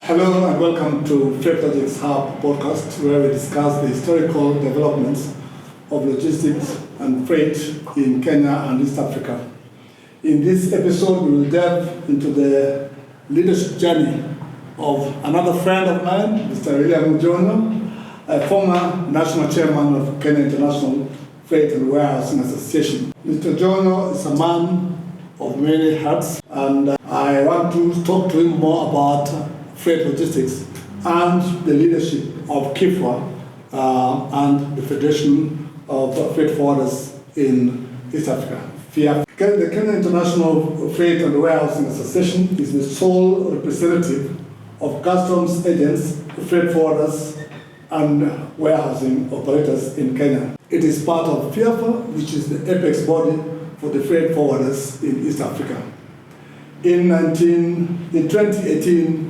Hello and welcome to Freight Logistics Hub podcast, where we discuss the historical developments of logistics and freight in Kenya and East Africa. In this episode, we will delve into the leadership journey of another friend of mine, Mr. Ojonyo, a former national chairman of Kenya International Freight and Warehousing Association. Mr. Ojonyo is a man of many hats, and I want to talk to him more about freight logistics and the leadership of KIFWA and the Federation of Freight Forwarders in East Africa. The Kenya International Freight and Warehousing Association is the sole representative of customs agents, freight forwarders, and warehousing operators in Kenya. It is part of KIFWA, which is the apex body for the freight forwarders in East Africa. In 2018,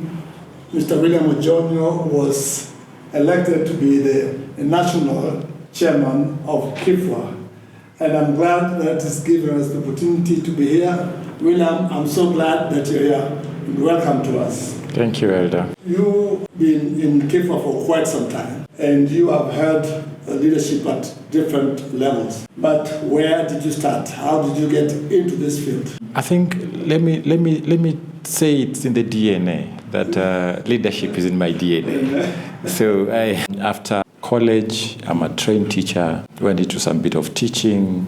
Mr. Ojonyo was elected to be the national chairman of KIFWA, and I'm glad that it's given us the opportunity to be here. William, I'm so glad that you're here, and welcome to us. Thank you, Elder. You've been in KIFWA for quite some time, and you have held leadership at different levels. But where did you start? How did you get into this field? I think let me say it's in the DNA that leadership is in my DNA. So after college, I'm a trained teacher. Went into some bit of teaching,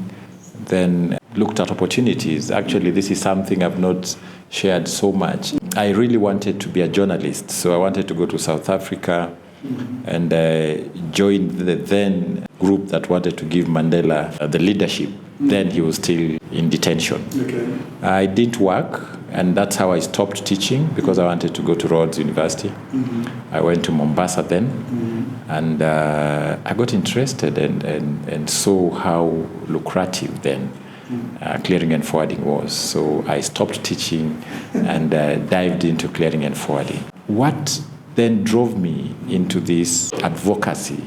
then looked at opportunities. Actually, this is something I've not shared so much. I really wanted to be a journalist, so I wanted to go to South Africa and join the then group that wanted to give Mandela the leadership. Then he was still in detention. Okay. I didn't work, and that's how I stopped teaching because I wanted to go to Rhodes University. I went to Mombasa then, and I got interested and saw how lucrative then clearing and forwarding was. So I stopped teaching and dived into clearing and forwarding. What then drove me into this advocacy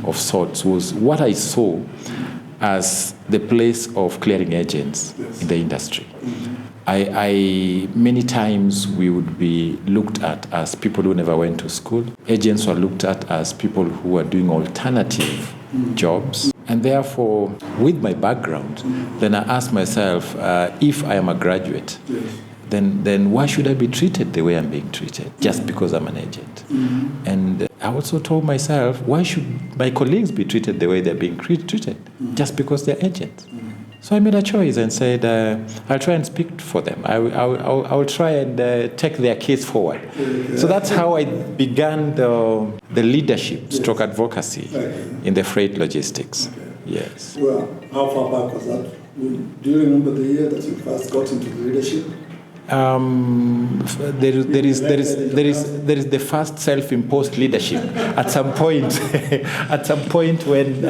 of sorts was what I saw as the place of clearing agents in the industry. I many times we would be looked at as people who never went to school. Agents were looked at as people who were doing alternative jobs. And therefore, with my background, then I asked myself, if I am a graduate, then why should I be treated the way I'm being treated, just because I'm an agent? And I also told myself, why should my colleagues be treated the way they're being treated, just because they're agents? So I made a choice and said, I'll try and speak for them. I'll try and take their case forward. So that's how I began the leadership stroke advocacy in the freight logistics. Yes. Well, how far back was that? Do you remember the year that you first got into the leadership? There is the first self-imposed leadership at some point. At some point when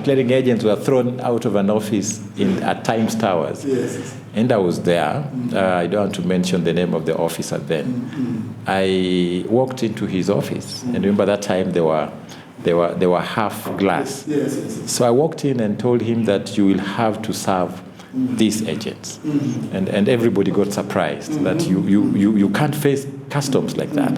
clearing agents were thrown out of an office at Times Towers, and I was there. I don't want to mention the name of the officer then. I walked into his office, and remember that time they were half glass. So I walked in and told him that you will have to serve these agents, and everybody got surprised that you can't face customs like that.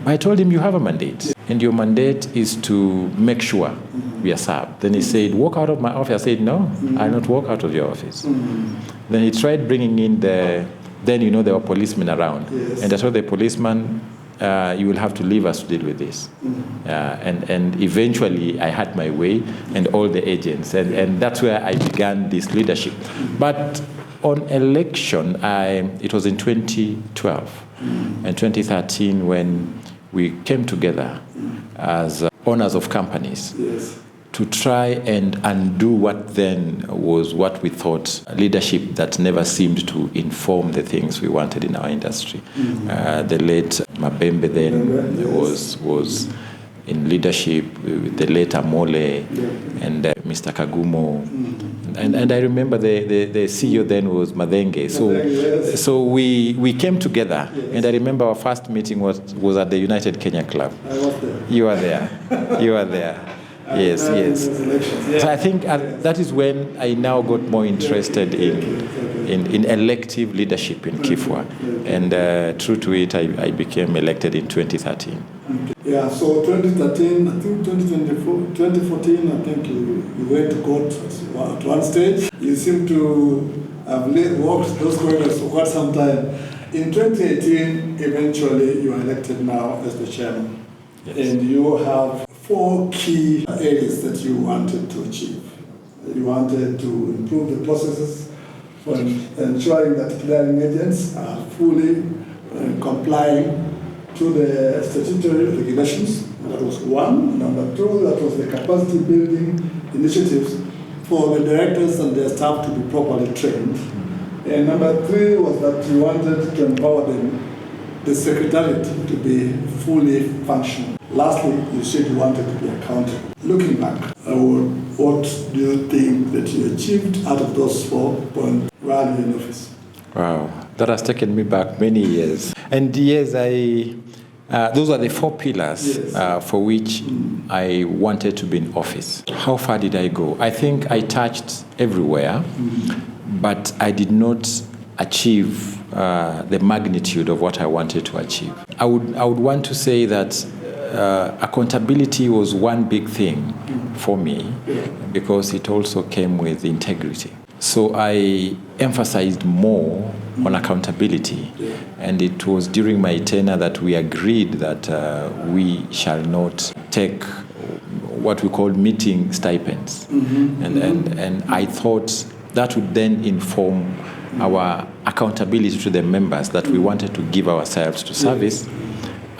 But I told him, you have a mandate, and your mandate is to make sure we are served. Then he said, walk out of my office. I said, no, I'll not walk out of your office. Then he tried bringing in then there were policemen around, and I told the policeman, you will have to leave us to deal with this. And eventually I had my way, and all the agents, and that's where I began this leadership. But on election, it was in 2012 and 2013 when we came together as owners of companies to try and undo what then was what we thought leadership that never seemed to inform the things we wanted in our industry. The late Mabembe then was in leadership, the late Amole and Mr. Kagumo. And I remember the CEO then was Madenge. So we came together, and I remember our first meeting was at the United Kenya Club. I was there. You were there. Yes. So I think that is when I now got more interested in elective leadership in KIFWA. And true to it, I became elected in 2013. Yeah, so 2013, I think 2014, I think you went to court at one stage. You seem to have walked those corridors for quite some time. In 2018, eventually you are elected now as the chairman. Yes. And you have 4 key areas that you wanted to achieve. You wanted to improve the processes for ensuring that clearing agents are fully complying to the statutory regulations. That was 1. Number 2, that was the capacity building initiatives for the directors and their staff to be properly trained. And number 3 was that you wanted to empower the secretariat to be fully functional. Lastly, you said you wanted to be accountable. Looking back, what do you think that you achieved out of those 4 points while you're in office? Wow, that has taken me back many years. And yes, those are the 4 pillars for which I wanted to be in office. How far did I go? I think I touched everywhere, but I did not achieve the magnitude of what I wanted to achieve. I would want to say that accountability was one big thing for me because it also came with integrity. So I emphasized more on accountability, and it was during my tenure that we agreed that we shall not take what we call meeting stipends. And I thought that would then inform our accountability to the members that we wanted to give ourselves to service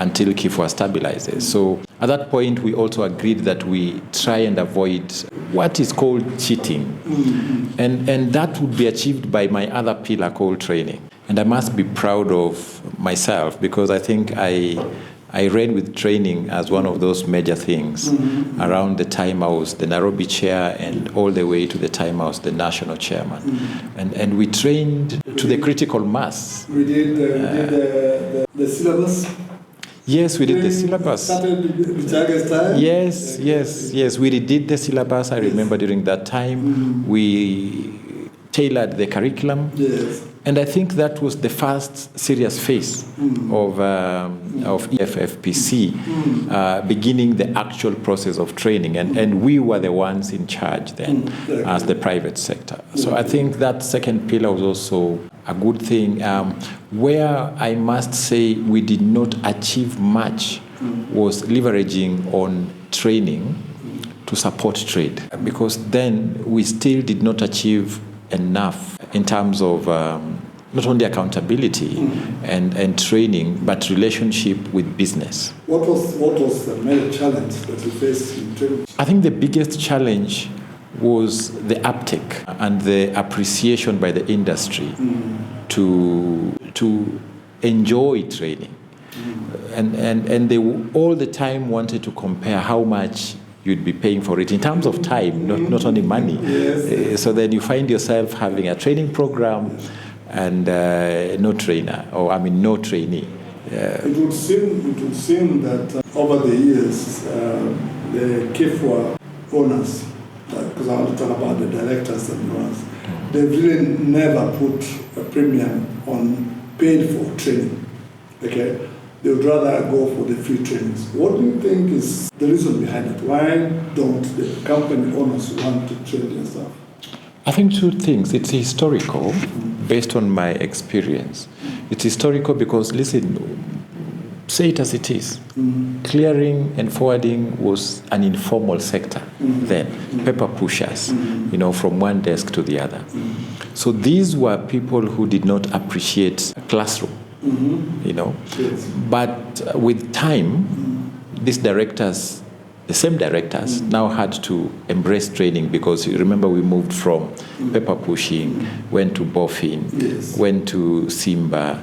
until KIFWA stabilizes. So at that point, we also agreed that we try and avoid what is called cheating. And that would be achieved by my other pillar called training. And I must be proud of myself because I think I ran with training as one of those major things around the time I was the Nairobi chair and all the way to the time I was the national chairman. And we trained to the critical mass. We did the syllabus. Yes, we did the syllabus. Started with August time? Yes. We redid the syllabus. I remember during that time we tailored the curriculum. Yes. And I think that was the first serious phase of FFPC, beginning the actual process of training. And we were the ones in charge then as the private sector. So I think that second pillar was also a good thing. Where I must say we did not achieve much was leveraging on training to support trade. Because then we still did not achieve enough in terms of not only accountability and training, but relationship with business. What was the major challenge that you faced in training? I think the biggest challenge was the uptake and the appreciation by the industry to enjoy training. And they all the time wanted to compare how much you'd be paying for it in terms of time, not only money. Yes. So then you find yourself having a training program and no trainer, no trainee. It would seem that over the years, the KIFWA owners, because I want to talk about the directors and owners, they've really never put a premium on paid for training. Okay? They would rather go for the free trainings. What do you think is the reason behind it? Why don't the company owners want to train their staff? I think 2 things. It's historical, based on my experience. It's historical because, listen, say it as it is. Clearing and forwarding was an informal sector then. Paper pushers, from one desk to the other. So these were people who did not appreciate a classroom. Yes. But with time, these directors, the same directors, now had to embrace training because you remember we moved from paper pushing, went to Boffin, went to Simba,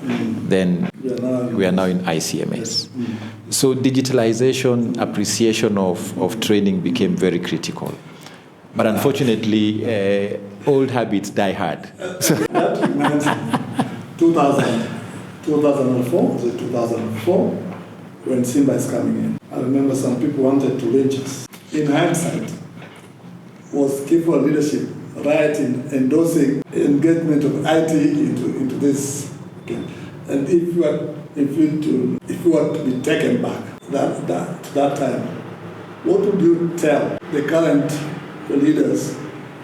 then we are now in ICMS. So digitalization, appreciation of training became very critical. But unfortunately, old habits die hard. That meant 2004, when Simba is coming in. I remember some people wanted to lynch us. In hindsight, was KIFWA leadership right in endorsing engagement of IT into this. Okay. And if you were to be taken back that time, what would you tell the current leaders,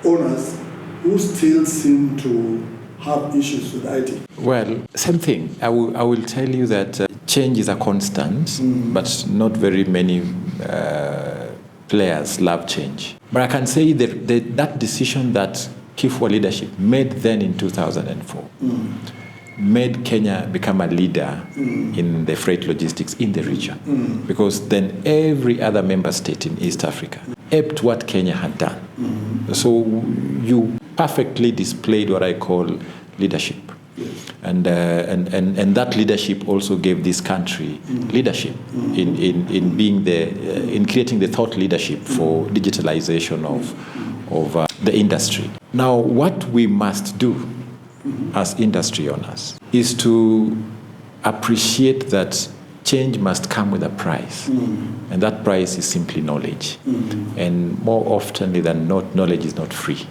owners, who still seem to have issues with IT? Well, same thing. I will tell you that change is a constant, but not very many players love change. But I can say that that decision that KIFWA leadership made then in 2004 made Kenya become a leader in the freight logistics in the region. Because then every other member state in East Africa aped what Kenya had done. So you perfectly displayed what I call leadership. And that leadership also gave this country leadership in being in creating the thought leadership for digitalization of the industry. Now, what we must do as industry owners is to appreciate that change must come with a price, and that price is simply knowledge. And more often than not, knowledge is not free.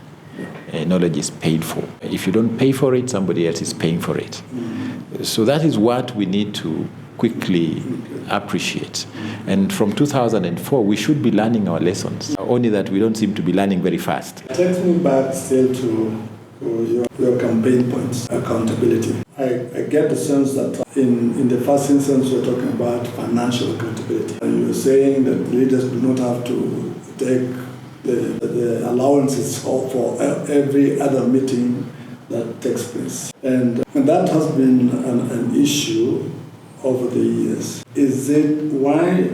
Knowledge is paid for. If you don't pay for it, somebody else is paying for it. So that is what we need to quickly appreciate. And from 2004, we should be learning our lessons, only that we don't seem to be learning very fast. It takes me back still to your campaign points, accountability. I get the sense that in the first instance, you're talking about financial accountability. And you're saying that leaders do not have to take the allowances for every other meeting that takes place. And that has been an issue over the years. Is it why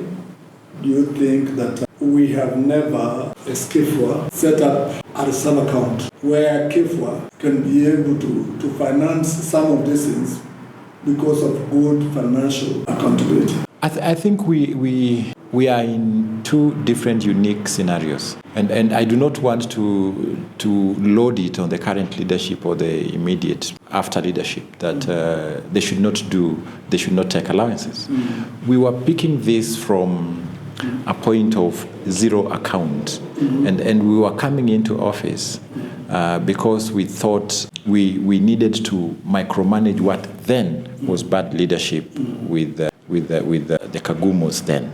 do you think that we have never, as KIFWA, set up a reserve account where KIFWA can be able to finance some of these things because of good financial accountability? I think we are in two different unique scenarios. And I do not want to load it on the current leadership or the immediate after leadership that they should not take allowances. We were picking this from a point of zero account. And we were coming into office because we thought we needed to micromanage what then was bad leadership with the Kagumos then.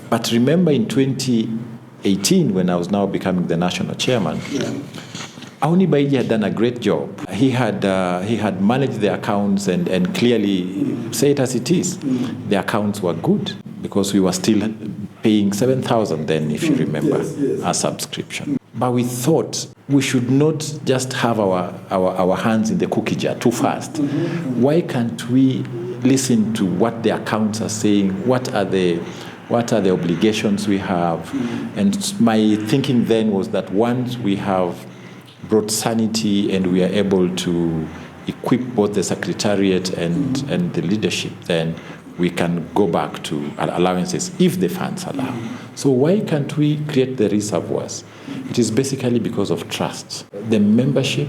But remember in 2018, when I was now becoming the national chairman, Auni Baiji had done a great job. He had managed the accounts and clearly say it as it is. The accounts were good because we were still paying 7,000 then, if you remember, a subscription. But we thought we should not just have our hands in the cookie jar too fast. Why can't we listen to what the accounts are saying? What are the obligations we have? And my thinking then was that once we have brought sanity and we are able to equip both the secretariat and the leadership, then we can go back to allowances if the funds allow. So why can't we create the reservoirs? It is basically because of trust. The membership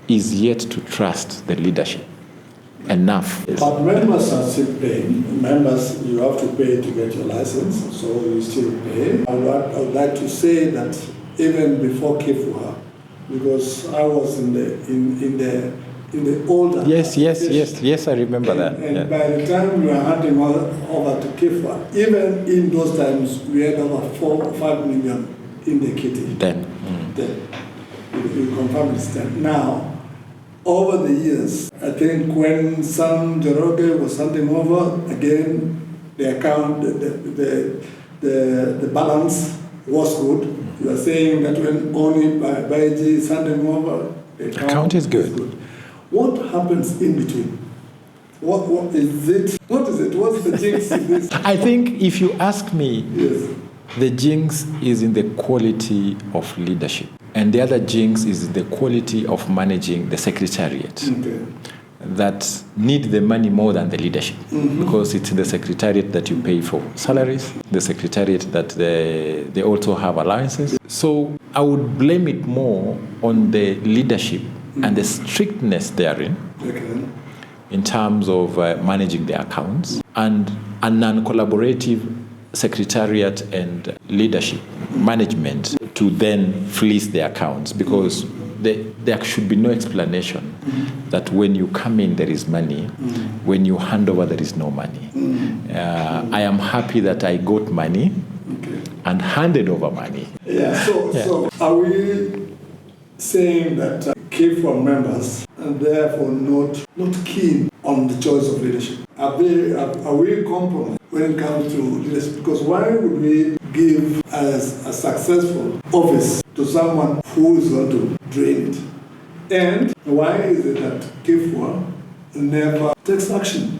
is yet to trust the leadership enough. But members are still paying. Members, you have to pay to get your license, so you still pay. I would like to say that even before KIFWA, because I was in the older. Yes, I remember that. And by the time we were handing over to KIFWA, even in those times, we had over 4 or 5 million in the kitty. Then. You confirm this then. Now, over the years, I think when Sam Jeroge was handing over, again, the account, the balance was good. You are saying that when only Baiji is handing over, the account is good. What happens in between? What is it? What is it? What's the jinx in this? I think if you ask me, the jinx is in the quality of leadership. And the other jinx is the quality of managing the secretariat. That need the money more than the leadership. Because it's the secretariat that you pay for salaries, the secretariat that they also have allowances. So I would blame it more on the leadership and the strictness therein in terms of managing the accounts, and a non-collaborative secretariat and leadership management to then fleece the accounts, because there should be no explanation that when you come in, there is money. When you hand over, there is no money. I am happy that I got money and handed over money. So are we saying that KIFWA members are therefore not keen on the choice of leadership? Are we compromised when it comes to leadership? Because why would we give as a successful office to someone who is going to drain it? And why is it that KIFWA never takes action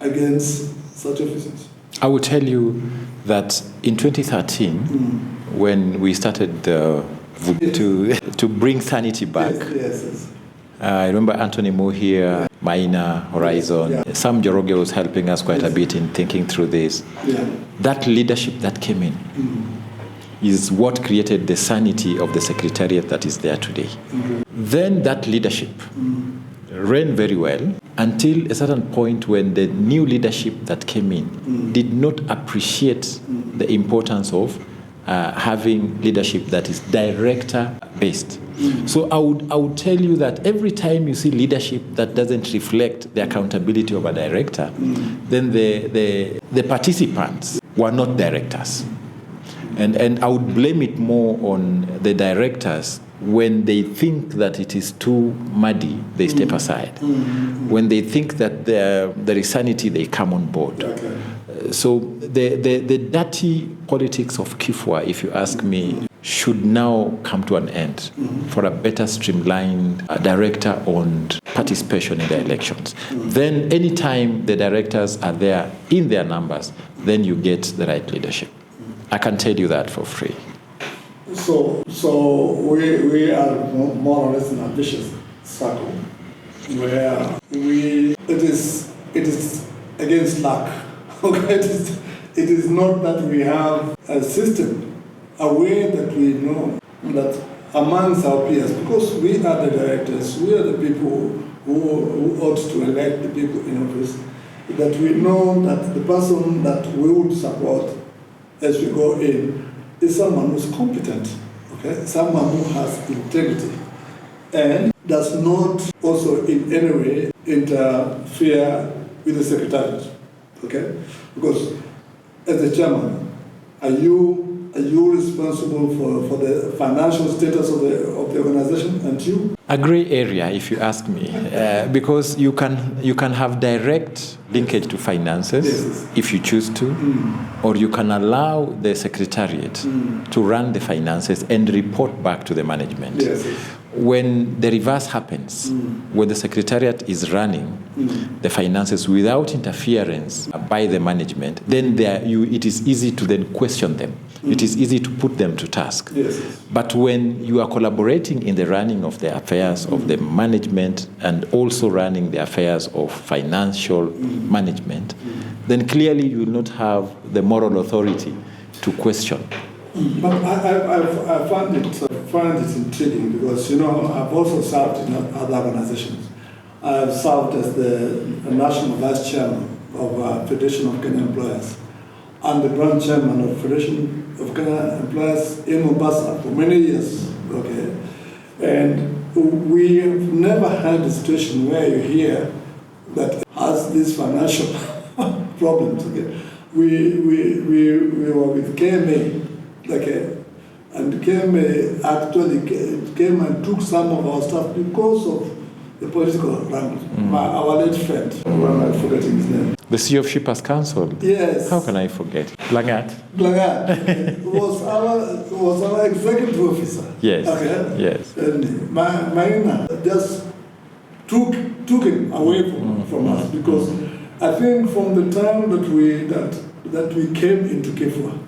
against such officers? I will tell you that in 2013, when we started to bring sanity back, Yes. I remember Anthony Moore here, Maina, Horizon. Sam Joroge was helping us quite a bit in thinking through this. That leadership that came in is what created the sanity of the secretariat that is there today. Then that leadership ran very well until a certain point when the new leadership that came in did not appreciate the importance of having leadership that is director-based. So I would tell you that every time you see leadership that doesn't reflect the accountability of a director, then the participants were not directors. And I would blame it more on the directors. When they think that it is too muddy, they step aside. When they think that there is sanity, they come on board. So the dirty politics of KIFWA, if you ask me, should now come to an end for a better streamlined director-owned participation in the elections. Then anytime the directors are there in their numbers, then you get the right leadership. I can tell you that for free. So we are more or less in a vicious circle where it is against luck. Okay, it is not that we have a system, a way that we know that amongst our peers, because we are the directors, we are the people who ought to elect the people in office, that we know that the person that we would support as we go in is someone who's competent, okay? Someone who has integrity and does not also in any way interfere with the secretariat, okay? Because as the chairman, are you responsible for the financial status of the organization, and you? A gray area, if you ask me, because you can have direct linkage to finances if you choose to, or you can allow the secretariat to run the finances and report back to the management. When the reverse happens, when the secretariat is running the finances without interference by the management, then it is easy to then question them. It is easy to put them to task. But when you are collaborating in the running of the affairs of the management and also running the affairs of financial management, then clearly you will not have the moral authority to question. But I find it intriguing because, I've also served in other organizations. I have served as the National Vice Chairman of Federation of Kenyan Employers and the Grand Chairman of Federation of Kenyan Employers in Mombasa for many years, okay? And we have never had a situation where you hear that has these financial problems, okay? We were with KMA, okay, and KMA actually came and took some of our stuff because of the political wrangles. Our late friend, who am I forgetting his name? The CEO of Shippers Council. Yes. How can I forget? Langat. was our executive officer. Yes. Okay. Yes. And Maina just took him away from us because I think from the time that we came into KIFWA,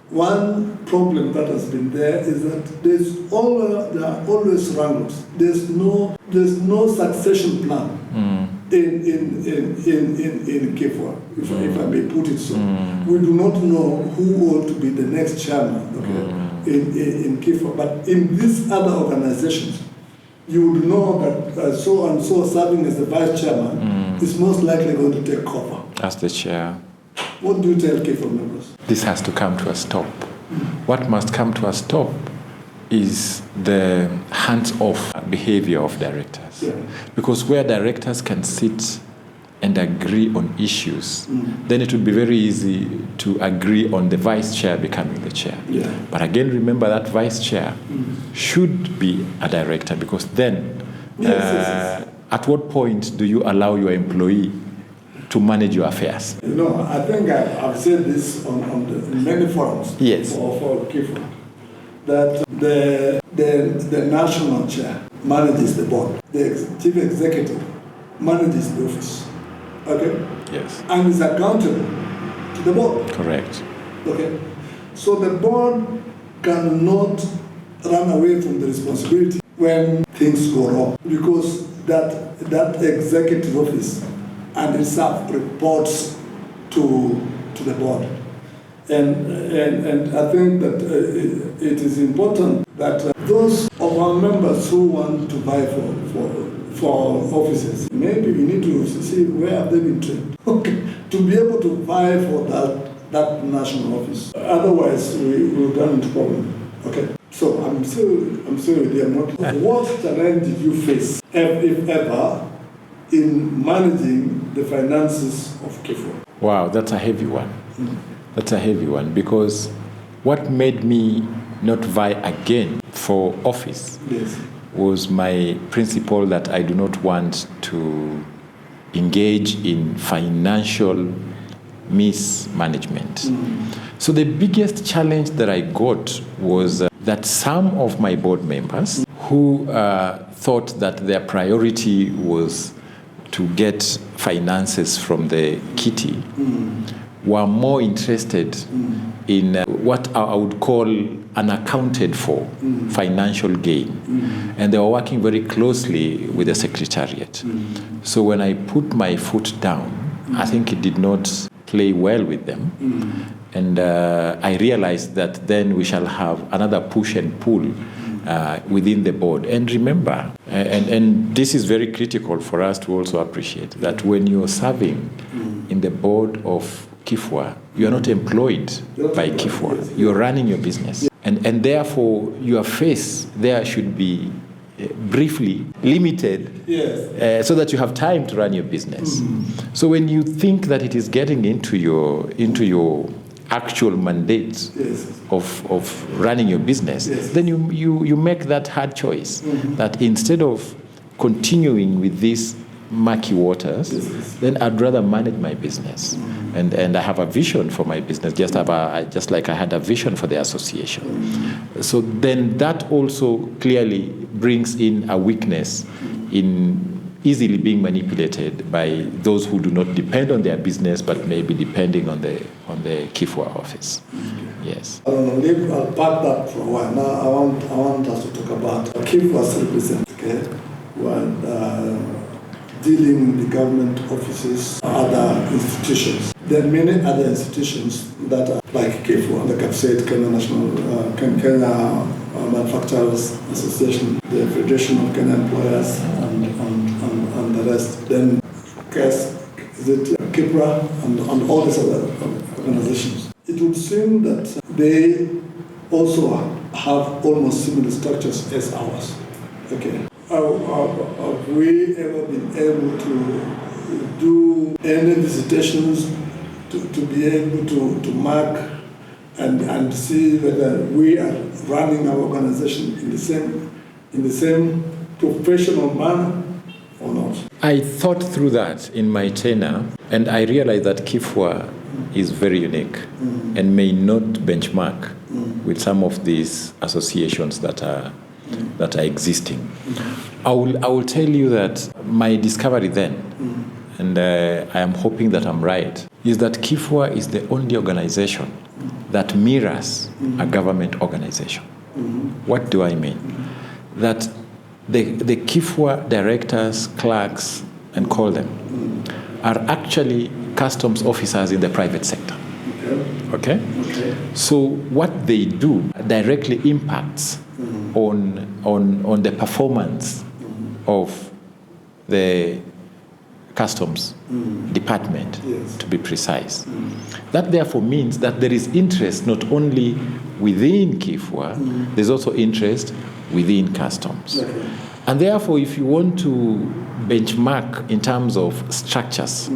one problem that has been there is that there are always wrangles. There's no succession plan in KIFWA, if I may put it so. We do not know who ought to be the next chairman, okay, in KIFWA. But in these other organizations, you would know that so and so serving as the vice chairman is most likely going to take cover as the chair. What do you tell KIFWA members? This has to come to a stop. What must come to a stop is the hands-off behavior of directors. Yeah. Because where directors can sit and agree on issues, then it would be very easy to agree on the vice chair becoming the chair. Yeah. But again, remember that vice chair should be a director, because then Yes. at what point do you allow your employee to manage your affairs? You know, I think I've said this on many forums Yes. for KIFWA, that the national chair manages the board, the chief executive manages the office, okay? Yes. And is accountable to the board. Correct. Okay, so the board cannot run away from the responsibility when things go wrong, because that executive office and itself reports to the board. And I think that it is important that those of our members who want to vie for offices, maybe we need to see where have they been trained, okay, to be able to vie for that national office. Otherwise, we will run into problem. Okay. So I'm still with you. What challenge did you face, if ever, in managing the finances of KIFWA? Wow, that's a heavy one. That's a heavy one, because what made me not vie again for office Yes. was my principle that I do not want to engage in financial mismanagement. So the biggest challenge that I got was that some of my board members who thought that their priority was to get finances from the kitty were more interested in what I would call unaccounted for financial gain. And they were working very closely with the secretariat. So when I put my foot down, I think it did not play well with them. And I realized that then we shall have another push and pull within the board. And remember, and this is very critical for us to also appreciate, that when you're serving in the board of KIFWA, you're not employed by KIFWA. You're running your business. And therefore, your face there should be briefly limited, so that you have time to run your business. So when you think that it is getting into your actual mandate of running your business, then you make that hard choice, that instead of continuing with these murky waters, then I'd rather manage my business. And I have a vision for my business, just like I had a vision for the association. So then that also clearly brings in a weakness in easily being manipulated by those who do not depend on their business, but maybe depending on the KIFWA office. Yes. I'll park that for a while. Now I want us to talk about KIFWA's representative, when dealing with the government offices, other institutions. There are many other institutions that are like KIFWA, like I've said, Kenya Kenya Manufacturers Association, the Federation of Kenya Employers, and the rest. Then, KIPRA, and all these other organizations. It would seem that they also have almost similar structures as ours. Okay. Have we ever been able to do any visitations to be able to mark and see whether we are running our organization in the same professional manner or not? I thought through that in my tenure, and I realized that KIFWA is very unique and may not benchmark with some of these associations that are existing. I will tell you that my discovery then, and I am hoping that I'm right, is that KIFWA is the only organization that mirrors a government organization. What do I mean? That the KIFWA directors, clerks, and call them, are actually customs officers in the private sector. Okay? So what they do directly impacts on the performance of the Customs Department, to be precise. That therefore means that there is interest not only within KIFWA, there's also interest within Customs. Okay. And therefore, if you want to benchmark in terms of structures,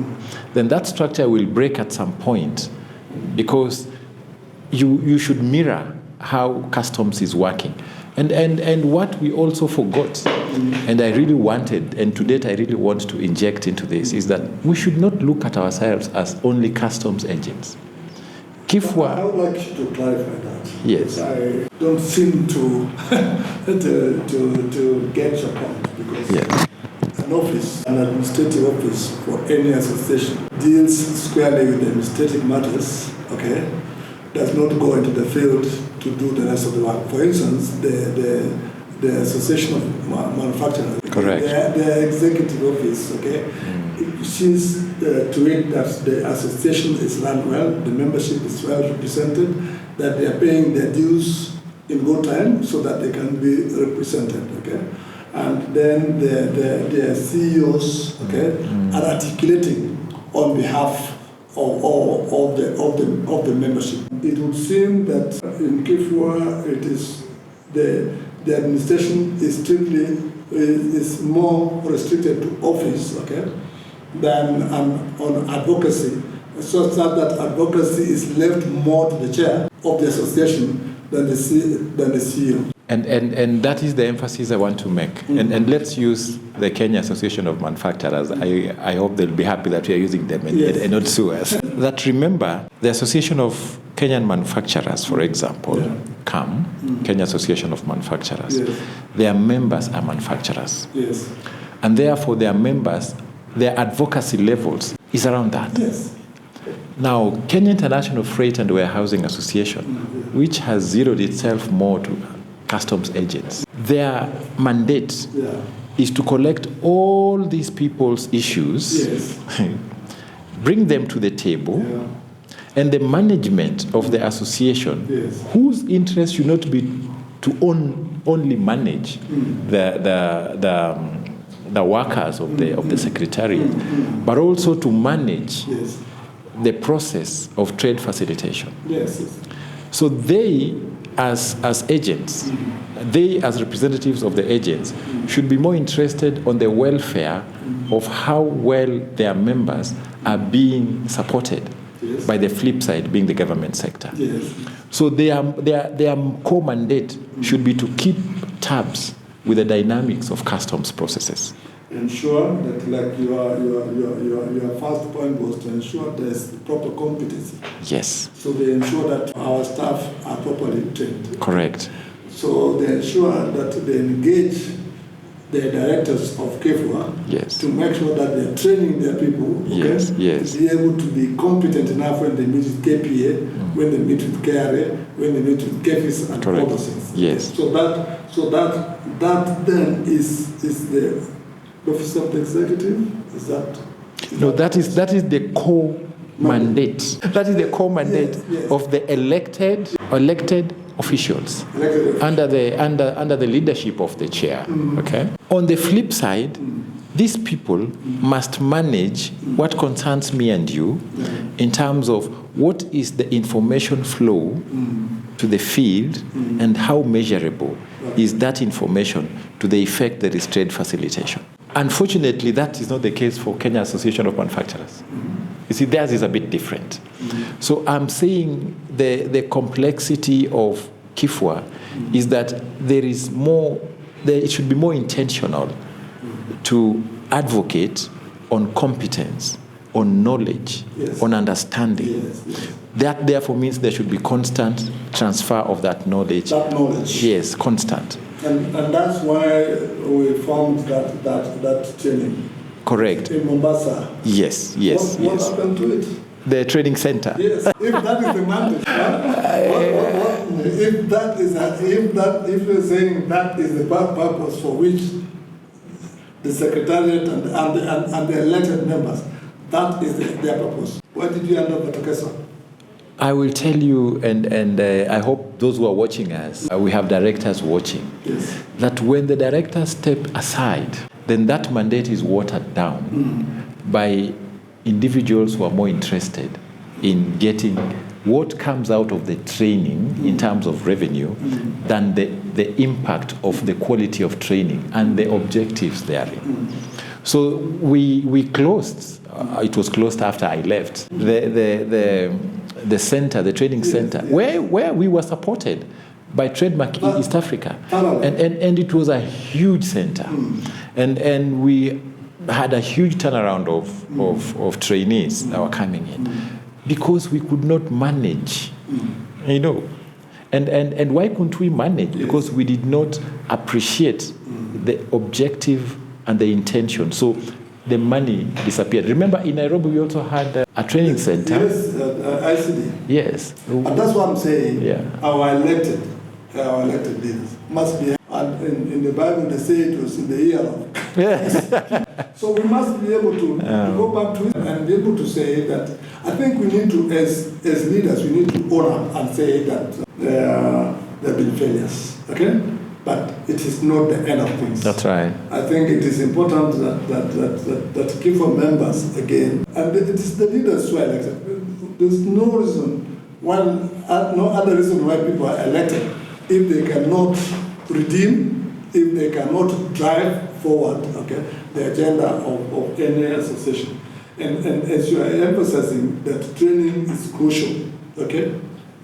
then that structure will break at some point, because you should mirror how Customs is working. And what we also forgot, and I really wanted, and to date I really want to inject into this, is that we should not look at ourselves as only Customs agents. KIFWA. I would like you to clarify that. Yes. I don't seem to to get your point, because an office, an administrative office for any association, deals squarely with the administrative matters, okay? Does not go into the field to do the rest of the work. For instance, the Association of Manufacturers, correct, the executive office, okay, it sees to it that the association is run well, the membership is well represented, that they are paying their dues in good time so that they can be represented, okay? And then the CEOs, okay, are articulating on behalf of the membership. It would seem that in KIFWA it is the administration is strictly is more restricted to office, okay, than on advocacy, so that advocacy is left more to the chair of the association than the CEO. And that is the emphasis I want to make. And let's use the Kenya Association of Manufacturers. I hope they'll be happy that we are using them and not sue us. That, remember, the Association of Kenyan Manufacturers, for example, Kenya Association of Manufacturers, their members are manufacturers. Yes. And therefore their members, their advocacy levels is around that. Yes. Now, Kenya International Freight and Warehousing Association, which has zeroed itself more to customs agents, their mandate is to collect all these people's issues, bring them to the table, and the management of the association, whose interest should not be to only manage the workers of the secretariat, but also to manage the process of trade facilitation. So they, as agents, they as representatives of the agents should be more interested on the welfare of how well their members are being supported by the flip side being the government sector. So their core mandate should be to keep tabs with the dynamics of customs processes. Ensure that, like your first point was to ensure there's proper competency. Yes. So they ensure that our staff are properly trained. Correct. So they ensure that they engage the directors of KIFWA to make sure that they're training their people to be able to be competent enough when they meet with KPA, when they meet with KRA, when they meet with KFIS and all those things. Yes. So that then is the office of the executive. Is that? No, that is the core mandate. That is the core mandate of the elected officials under the leadership of the chair. Okay. On the flip side, these people must manage what concerns me and you in terms of what is the information flow to the field and how measurable is that information to the effect there is trade facilitation. Unfortunately, that is not the case for Kenya Association of Manufacturers. You see, theirs is a bit different. So I'm saying the complexity of KIFWA is that there is more, it should be more intentional to advocate on competence, on knowledge, on understanding. That therefore means there should be constant transfer of that knowledge. That knowledge. Yes, constant. And that's why we formed that training. Correct. In Mombasa. Yes. What happened to it? The training center. Yes. If that is the mandate, if you're saying that is the purpose for which the secretariat and the elected members, that is their purpose. Why did you end up at Okesa? I will tell you, and I hope those who are watching us, we have directors watching, that when the directors step aside, then that mandate is watered down by individuals who are more interested in getting what comes out of the training in terms of revenue than the impact of the quality of training and the objectives therein. So we closed. It was closed after I left the center, the training center, where we were supported by Trademark East Africa, and it was a huge center, and we had a huge turnaround of trainees that were coming in because we could not manage, and why couldn't we manage? Because we did not appreciate the objective and the intention. So the money disappeared. Remember, in Nairobi, we also had a training center. Yes, ICD. Yes. And that's what I'm saying. Yeah. Our elected leaders must be. And in the Bible, they say it was in the year of. Yes. So we must be able to go back to it and be able to say that. I think we need to, as leaders, we need to own up and say that there have been failures. Okay. But it is not the end of things. That's right. I think it is important that KIFWA members, again, and it is the leaders who are elected. There's no reason, no other reason why people are elected if they cannot redeem, if they cannot drive forward, okay, the agenda of any association. And as you are emphasizing that training is crucial, okay,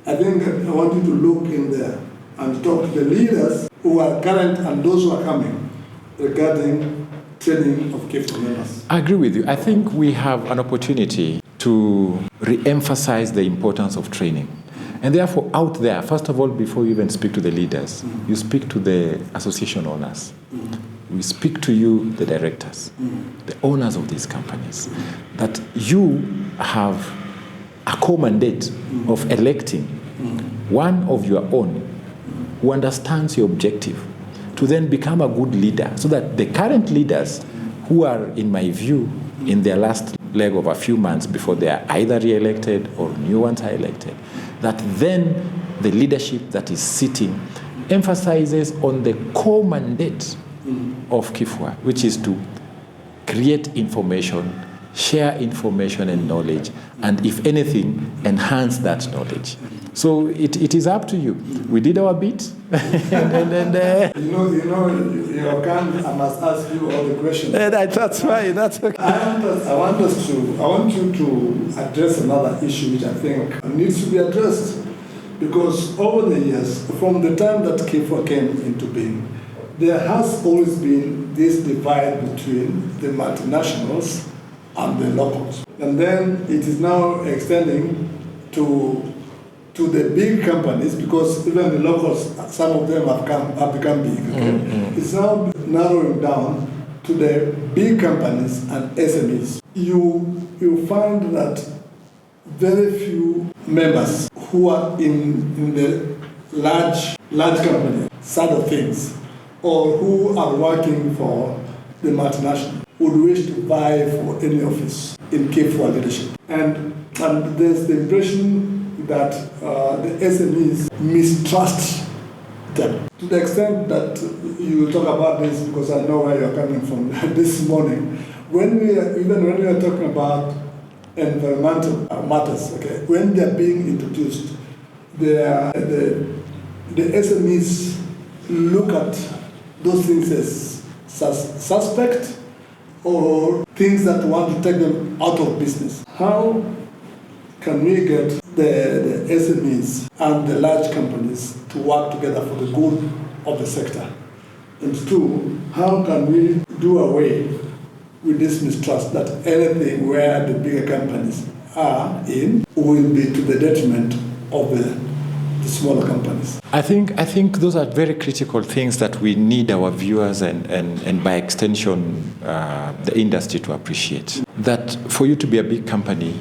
I think I want you to look in there and talk to the leaders who are current and those who are coming regarding training of KIFWA members. I agree with you. I think we have an opportunity to re-emphasize the importance of training. And therefore, out there, first of all, before you even speak to the leaders, you speak to the association owners. We speak to you, the directors, the owners of these companies, that you have a core mandate of electing one of your own who understands your objective to then become a good leader, so that the current leaders who are, in my view, in their last leg of a few months before they are either re-elected or new ones are elected, that then the leadership that is sitting emphasizes on the core mandate of KIFWA, which is to create information, share information and knowledge, and if anything, enhance that knowledge. So it is up to you. We did our bit. I must ask you all the questions. That's fine. That's okay. I want you to address another issue which I think needs to be addressed, because over the years, from the time that KIFWA came into being, there has always been this divide between the multinationals and the locals, and then it is now extending to the big companies, because even the locals, some of them have become big. Okay? It's now narrowing down to the big companies and SMEs. You find that very few members who are in the large company side of things, or who are working for the multinational, would wish to vie for any office in KIFWA leadership. And there's the impression that the SMEs mistrust them, to the extent that you talk about this, because I know where you're coming from this morning. When we are talking about environmental matters, okay, when they're being introduced, the SMEs look at those things as suspect, or things that want to take them out of business. How can we get the SMEs and the large companies to work together for the good of the sector? And two, how can we do away with this mistrust that anything where the bigger companies are in will be to the detriment of the smaller companies? I think those are very critical things that we need our viewers and by extension the industry to appreciate. That for you to be a big company,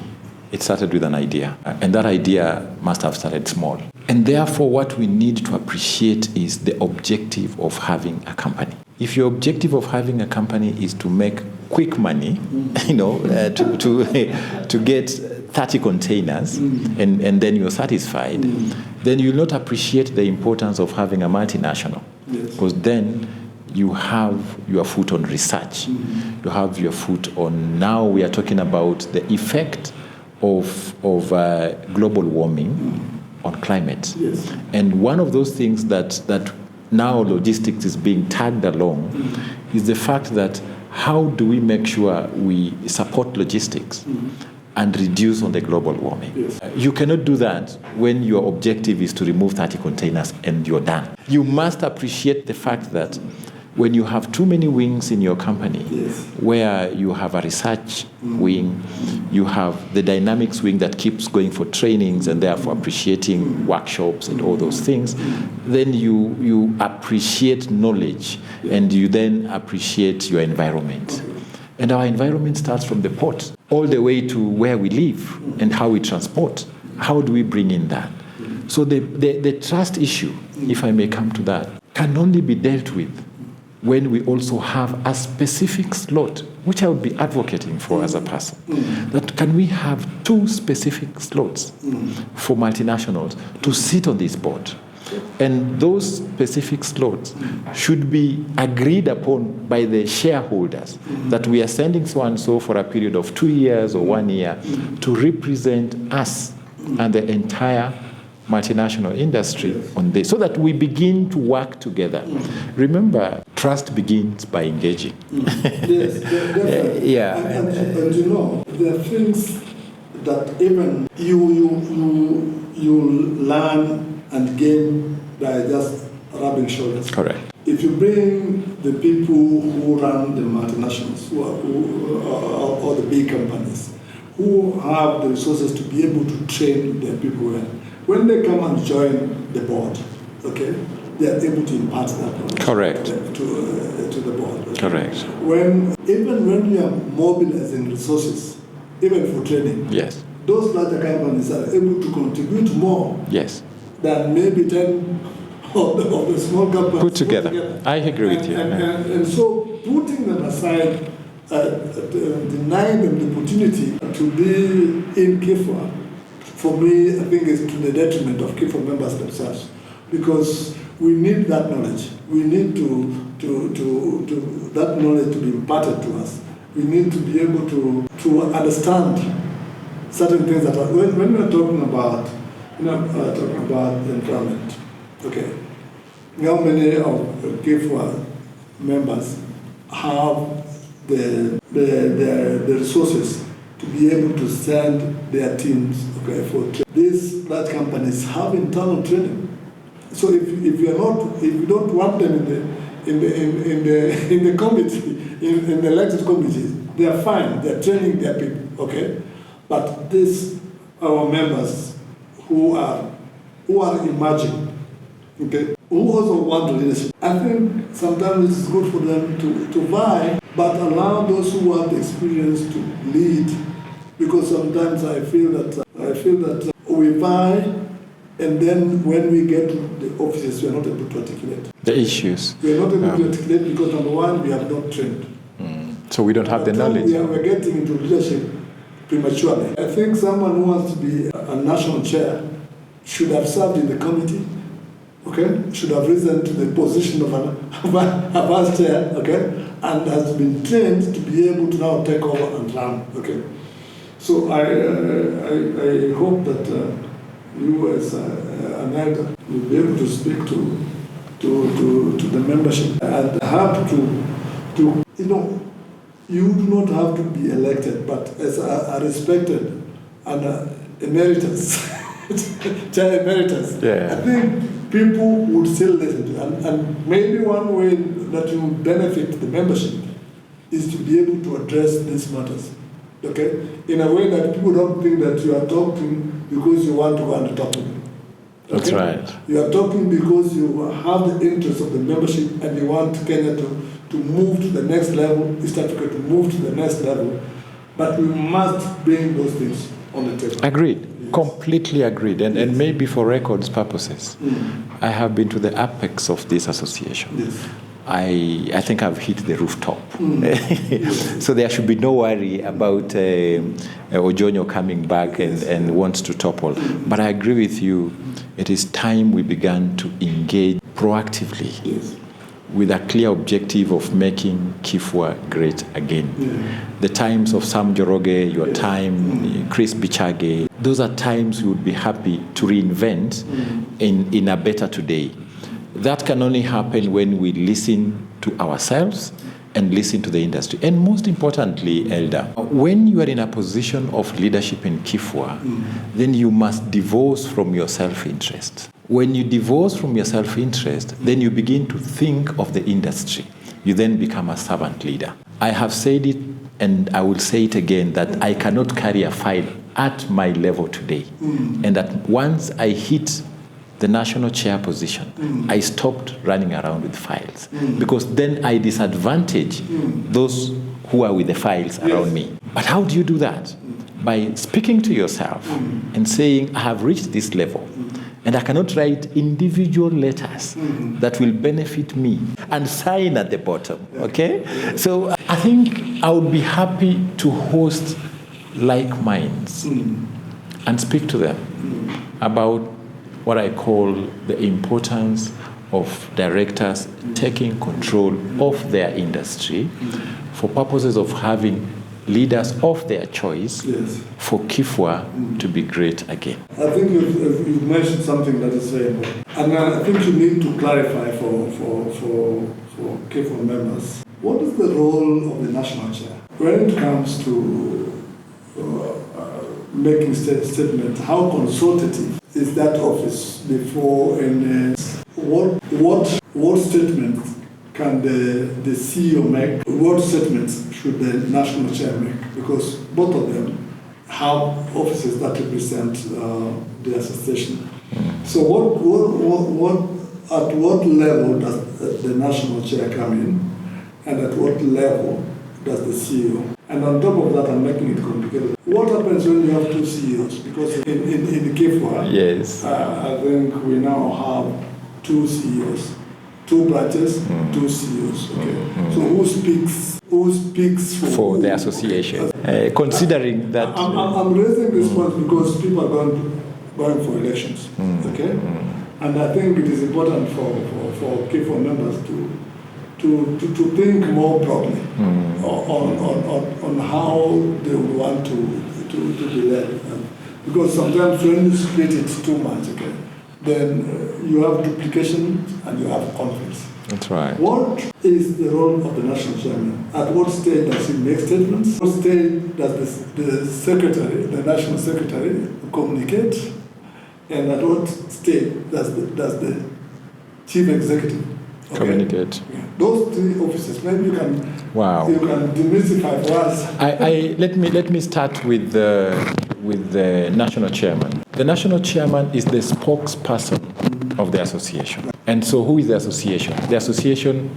it started with an idea, and that idea must have started small. And therefore, what we need to appreciate is the objective of having a company. If your objective of having a company is to make quick money, to get 30 containers, and then you're satisfied, then you'll not appreciate the importance of having a multinational, because then you have your foot on research. You have your foot on, now we are talking about the effect of global warming on climate. Yes. And one of those things that now logistics is being tagged along is the fact that how do we make sure we support logistics and reduce on the global warming? Yes. You cannot do that when your objective is to remove 30 containers and you're done. You must appreciate the fact that when you have too many wings in your company, yes, where you have a research wing, you have the dynamics wing that keeps going for trainings and therefore appreciating workshops and all those things, then you appreciate knowledge and you then appreciate your environment. And our environment starts from the port all the way to where we live and how we transport. How do we bring in that? So the trust issue, if I may come to that, can only be dealt with when we also have a specific slot, which I would be advocating for as a person. That can we have 2 specific slots for multinationals to sit on this board? And those specific slots should be agreed upon by the shareholders, that we are sending so and so for a period of 2 years or 1 year to represent us and the entire multinational industry on this, so that we begin to work together. Remember, trust begins by engaging. Yes, definitely. Yeah. And you know, there are things that even you learn and gain by just rubbing shoulders. Correct. If you bring the people who run the multinationals, or the big companies, who have the resources to be able to train their people well, when they come and join the board, okay, they are able to impart that knowledge. Correct. To the board. Okay? Correct. Even when you are mobilizing resources, even for training, Yes. those larger companies are able to contribute more Yes. than maybe 10 of the small companies Put together. I agree with you. And so putting them aside, denying them the opportunity to be in KIFWA, for me, I think is to the detriment of KIFWA members themselves, because we need that knowledge. We need to that knowledge to be imparted to us. We need to be able to understand certain things that are, when we are talking about the environment. Okay, how many of KIFWA members have the resources to be able to send their teams, okay, for training? These large companies have internal training. So if you don't want them in the committee, in the elected committees, they are fine. They are training their people, okay. But these our members who are emerging, okay, who also want leadership. I think sometimes it's good for them to vie, but allow those who want experience to lead, because sometimes I feel that we vie, and then when we get to the offices, we are not able to articulate The issues. We are not able to articulate because, number one, we have not trained. So we don't have the knowledge. We are getting into leadership prematurely. I think someone who wants to be a national chair should have served in the committee, okay? Should have risen to the position of a vice chair, okay? And has been trained to be able to now take over and run, okay? So I hope that you as an elder will be able to speak to the membership and have to you do not have to be elected, but as a respected and emeritus, chair emeritus, yeah. I think people would still listen to you. And maybe one way that you benefit the membership is to be able to address these matters, okay? In a way that people don't think that you are talking because you want to go and talk to them. Okay? That's right. You are talking because you have the interest of the membership and you want Kenya to move to the next level, East Africa to move to the next level, but we must bring those things on the table. Agreed. Yes. Completely agreed. And maybe for records purposes, I have been to the apex of this association. Yes. I think I've hit the rooftop. So there should be no worry about Ojonyo coming back and wants to topple. But I agree with you, it is time we began to engage proactively. Yes. with a clear objective of making KIFWA great again. The times of Sam Joroge, your time, Chris Bichage, those are times we would be happy to reinvent in a better today. That can only happen when we listen to ourselves and listen to the industry. And most importantly, Elder, when you are in a position of leadership in KIFWA, then you must divorce from your self-interest. When you divorce from your self-interest, then you begin to think of the industry. You then become a servant leader. I have said it, and I will say it again, that I cannot carry a file at my level today. And that once I hit the national chair position, I stopped running around with files, because then I disadvantage those who are with the files around me. But how do you do that? By speaking to yourself and saying, I have reached this level, and I cannot write individual letters that will benefit me, and sign at the bottom, okay? So I think I would be happy to host like minds and speak to them about what I call the importance of directors taking control of their industry for purposes of having leaders of their choice for KIFWA to be great again. I think you've mentioned something that is very important. And I think you need to clarify for KIFWA members, what is the role of the national chair when it comes to making statements? How consultative is that office before, and what statements can the CEO make? What statements should the national chair make? Because both of them have offices that represent the association. So at what level does the national chair come in, and at what level does the CEO? And on top of that, I'm making it complicated. What happens when you have two CEOs? Because in the KIFWA, I think we now have two CEOs, two branches, two CEOs. Okay. So who speaks for the association? Considering that I'm raising this point because people are going for elections. Okay, and I think it is important for KIFWA members to think more broadly on how they would want to be led. Because sometimes when you split it too much, okay, then you have duplication and you have conflicts. That's right. What is the role of the national chairman? At what stage does he make statements? What stage does the national secretary communicate? And at what stage does the chief executive communicate? Yeah. Those three offices, maybe you can demystify for us. Let me start with the national chairman. The national chairman is the spokesperson of the association. And so who is the association? The association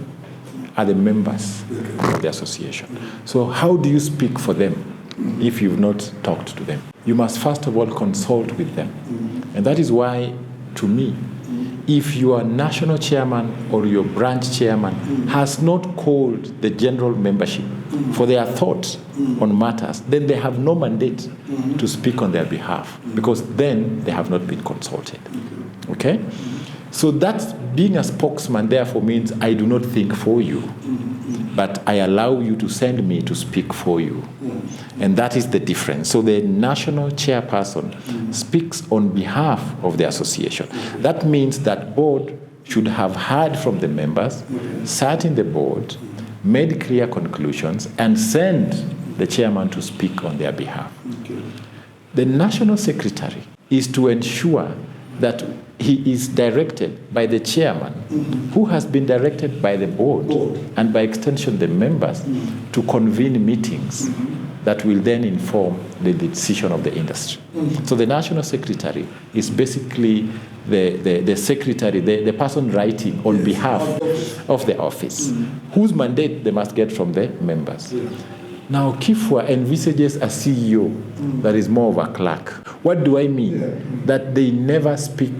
are the members of the association. So how do you speak for them if you've not talked to them? You must first of all consult with them. And that is why, to me, if your national chairman or your branch chairman has not called the general membership for their thoughts on matters, then they have no mandate to speak on their behalf, because then they have not been consulted. Okay? So that being a spokesman therefore means I do not think for you, but I allow you to send me to speak for you. And that is the difference. So the national chairperson speaks on behalf of the association. That means that board should have heard from the members, sat in the board, made clear conclusions, and sent the chairman to speak on their behalf. The national secretary is to ensure that he is directed by the chairman, who has been directed by the board, and by extension the members, to convene meetings that will then inform the decision of the industry. So the national secretary is basically the secretary, the person writing on behalf of the office, whose mandate they must get from the members. Now, KIFWA envisages a CEO that is more of a clerk. What do I mean? That they never speak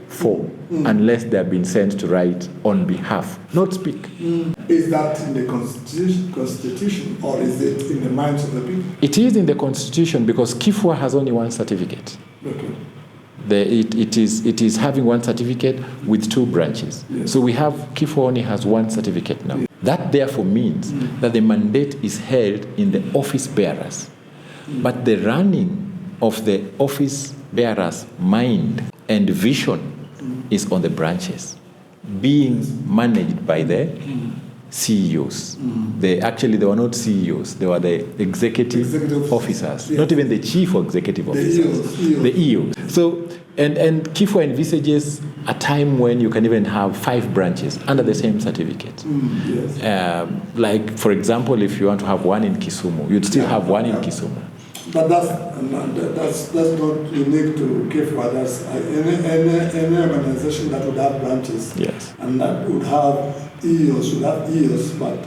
for unless they have been sent to write on behalf, not speak. Is that in the constitution, or is it in the minds of the people? It is in the constitution, because KIFWA has only one certificate. It is having one certificate with 2 branches. Yes. So we have, KIFWA only has 1 certificate now. Yes. That therefore means that the mandate is held in the office bearers. But the running of the office bearers' mind and vision is on the branches, being managed by the CEOs. They were not CEOs, they were the executive officers, not even the chief executive officers, the EOs. So, and KIFWA envisages a time when you can even have 5 branches under the same certificate. Like, for example, if you want to have one in Kisumu, you'd still have one in Kisumu. But that's not unique to KIFWA. That's any organization that would have branches, yes, and that would have EOs, but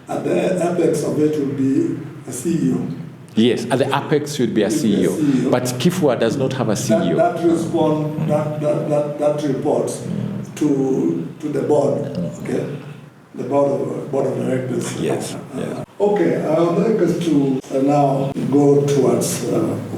at the apex of it would be a CEO. Yes, at the apex should be a CEO. But KIFWA does not have a CEO. That reports to the board, okay? The board of directors. Yes. Okay, I would like us to now go towards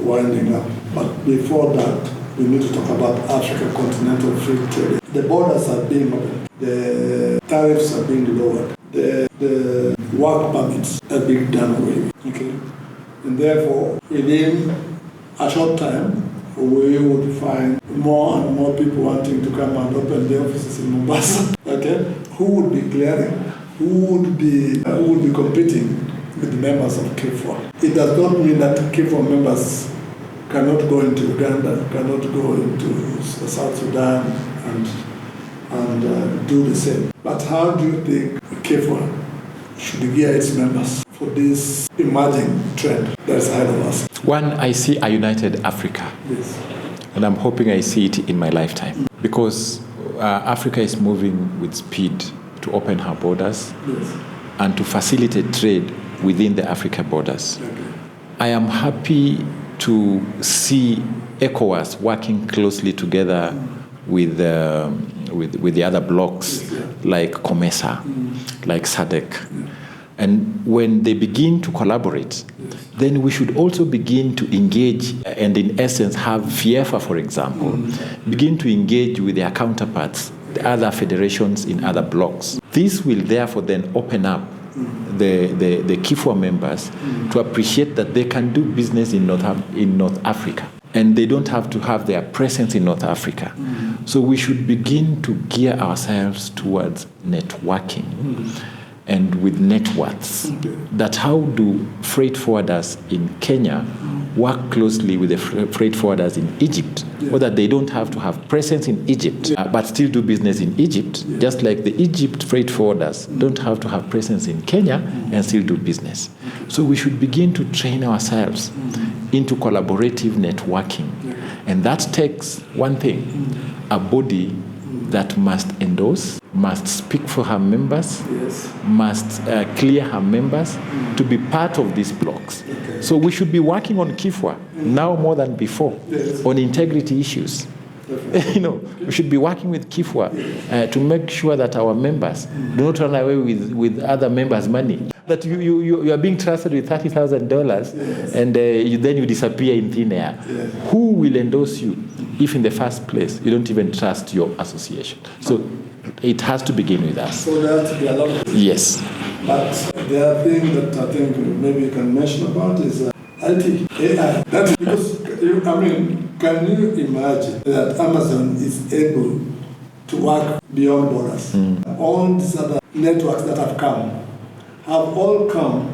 winding up. But before that, we need to talk about Africa Continental Free Trade. The borders are being opened. The tariffs are being lowered. The work permits are being done away with. Okay? And therefore, within a short time, we would find more and more people wanting to come and open the offices in Mombasa. Okay? Who would be clearing? Who would be competing with the members of KIFWA? It does not mean that KIFWA members cannot go into Uganda, cannot go into South Sudan and do the same. But how do you think KIFWA should gear its members for this emerging trend that is ahead of us? One, I see a united Africa. Yes. And I'm hoping I see it in my lifetime. Because Africa is moving with speed to open her borders, yes, and to facilitate trade within the Africa borders. Okay. I am happy to see ECOWAS working closely together with the other blocs, like COMESA, like SADC. And when they begin to collaborate, then we should also begin to engage and, in essence, have FIEFA, for example, begin to engage with their counterparts, the other federations in other blocs. This will therefore then open up the KIFWA members to appreciate that they can do business in North Africa, and they don't have to have their presence in North Africa. So we should begin to gear ourselves towards networking and with networks. That how do freight forwarders in Kenya work closely with the freight forwarders in Egypt, or that they don't have to have presence in Egypt, but still do business in Egypt, just like the Egypt freight forwarders don't have to have presence in Kenya and still do business. So we should begin to train ourselves into collaborative networking. And that takes one thing, a body that must endorse, must speak for her members, must clear her members to be part of these blocks. So we should be working on KIFWA now more than before on integrity issues. We should be working with KIFWA to make sure that our members do not run away with other members' money. That you are being trusted with $30,000 and then you disappear in thin air. Who will endorse you if in the first place you don't even trust your association? So it has to begin with us. So there has to be a lot of... Yes. But the other thing that I think maybe you can mention about is IT, AI. That's because, can you imagine that Amazon is able to work beyond borders? All these other networks that have all come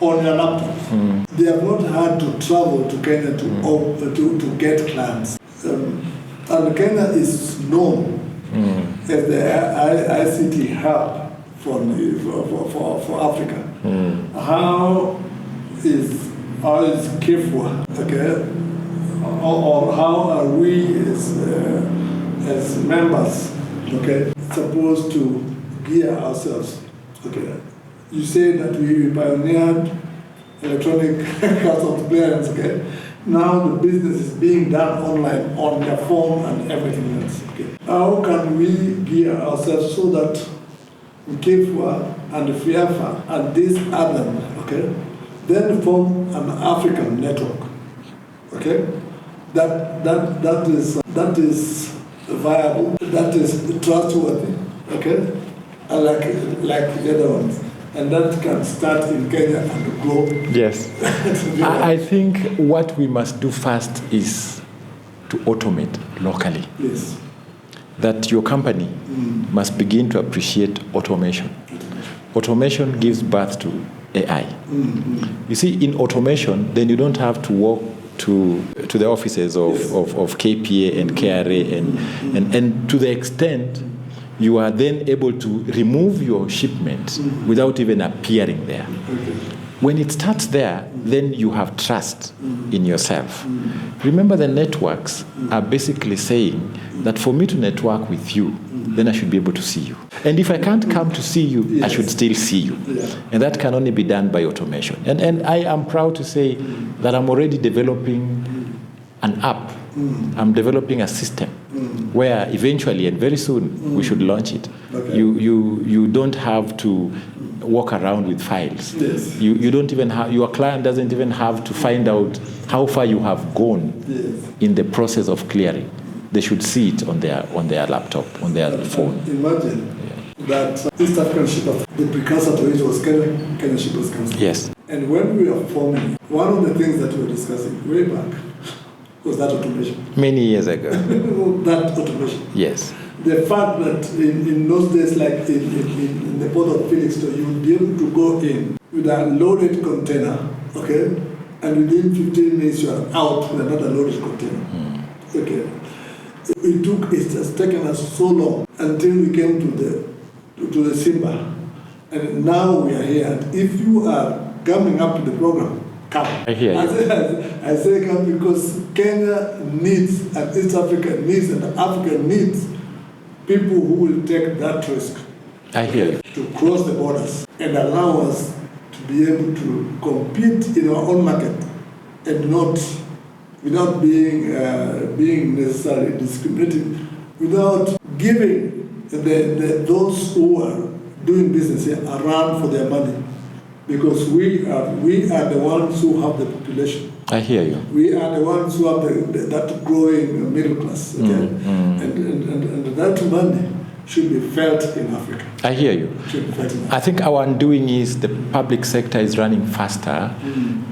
on your laptop. They have not had to travel to Kenya to get clients. And Kenya is known as the ICT hub for Africa. How is KIFWA, okay? Or how are we as members, okay, supposed to gear ourselves, okay? You say that we pioneered electronic customs clearance, okay? Now the business is being done online on their phone and everything else, okay? How can we gear ourselves so that KIFWA and FIEFA and this other, okay, then form an African network, okay? That is that is viable, that is trustworthy, okay, and like the other ones. And that can start in Kenya and grow. Yes. I think what we must do first is to automate locally. Yes. That your company must begin to appreciate automation. Automation gives birth to AI. Mm-hmm. You see, in automation, then you don't have to walk to the offices of KPA and KRA, and to the extent you are then able to remove your shipment without even appearing there. Okay. When it starts there, then you have trust in yourself. Remember, the networks are basically saying that for me to network with you, then I should be able to see you. And if I can't come to see you, yes, I should still see you. Yeah. And that can only be done by automation. And I am proud to say that I'm already developing an app. I'm developing a system where eventually and very soon we should launch it. Okay. You don't have to walk around with files. Yes. You don't even have, your client doesn't even have to find out how far you have gone in the process of clearing. They should see it on their laptop, on their phone. Imagine that East African Shippers, the precursor to it was Kenya Shippers Council. Yes. And when we were forming, one of the things that we were discussing way back was that automation. Many years ago. That automation. Yes. The fact that in those days, like in the port of Felixstowe, you would be able to go in with a loaded container, okay, and within 15 minutes you are out with another loaded container. Okay. It has taken us so long until we came to the Simba, and now we are here. And if you are coming up to the program, come. I hear you. I say come because Kenya needs, and East Africa needs, and Africa needs people who will take that risk. I hear you. To cross the borders and allow us to be able to compete in our own market and not without being necessarily discriminating, without giving those who are doing business here a run for their money. Because we are the ones who have the population. I hear you. We are the ones who have that growing middle class. Okay? And that money should be felt in Africa. I hear you. Should be felt in Africa. I think our undoing is the public sector is running faster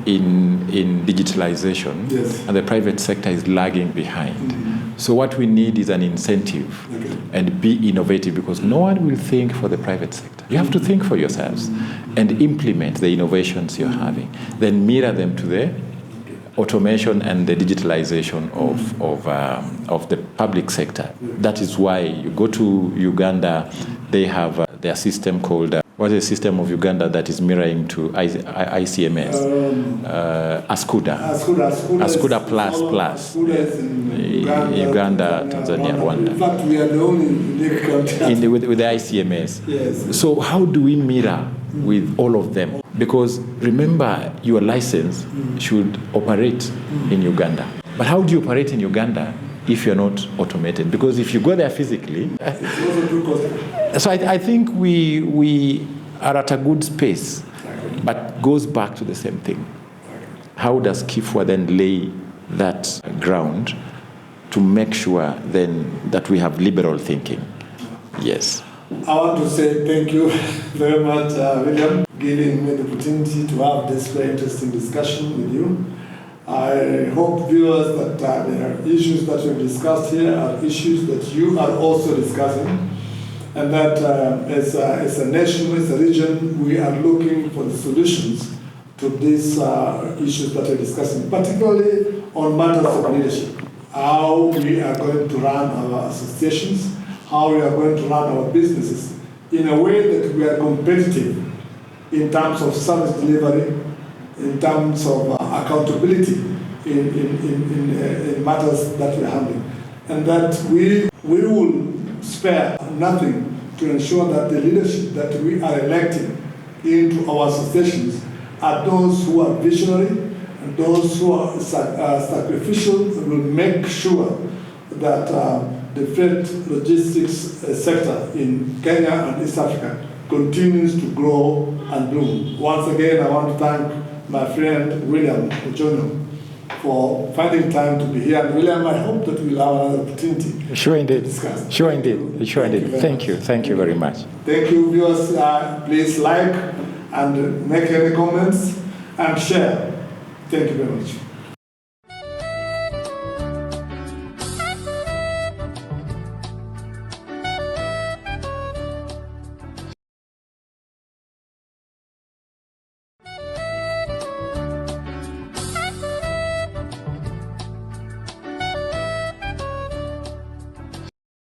in digitalization, yes, and the private sector is lagging behind. So what we need is an incentive, okay, and be innovative, because no one will think for the private sector. You have to think for yourselves and implement the innovations you're having. Then mirror them to the automation and the digitalization of the public sector. That is why you go to Uganda, they have their system called, what is the system of Uganda that is mirroring to ICMS? Askuda plus. Uganda, Tanzania, Rwanda. In fact, we are the only unique country. With the ICMS. Yes. So how do we mirror with all of them? Because remember, your license should operate in Uganda. But how do you operate in Uganda if you're not automated? Because if you go there physically... It's also too costly. So I think we are at a good space, but goes back to the same thing. How does KIFWA then lay that ground to make sure then that we have liberal thinking? Yes. I want to say thank you very much, William, giving me the opportunity to have this very interesting discussion with you. I hope, viewers, that the issues that we've discussed here are issues that you are also discussing, and that as a nation, as a region, we are looking for the solutions to these issues that we're discussing, particularly on matters of leadership. How we are going to run our associations, how we are going to run our businesses in a way that we are competitive in terms of service delivery, in terms of accountability in matters that we are handling. And that we will spare nothing to ensure that the leadership that we are electing into our associations are those who are visionary and those who are sacrificial, and will make sure that the freight logistics sector in Kenya and East Africa continues to grow and bloom. Once again, I want to thank my friend William Ojonyo for finding time to be here. And William, I hope that we'll have another opportunity Sure indeed. to discuss. Sure indeed. Sure indeed. Thank you. Thank you very much. Thank you, viewers. Please like and make any comments and share. Thank you very much.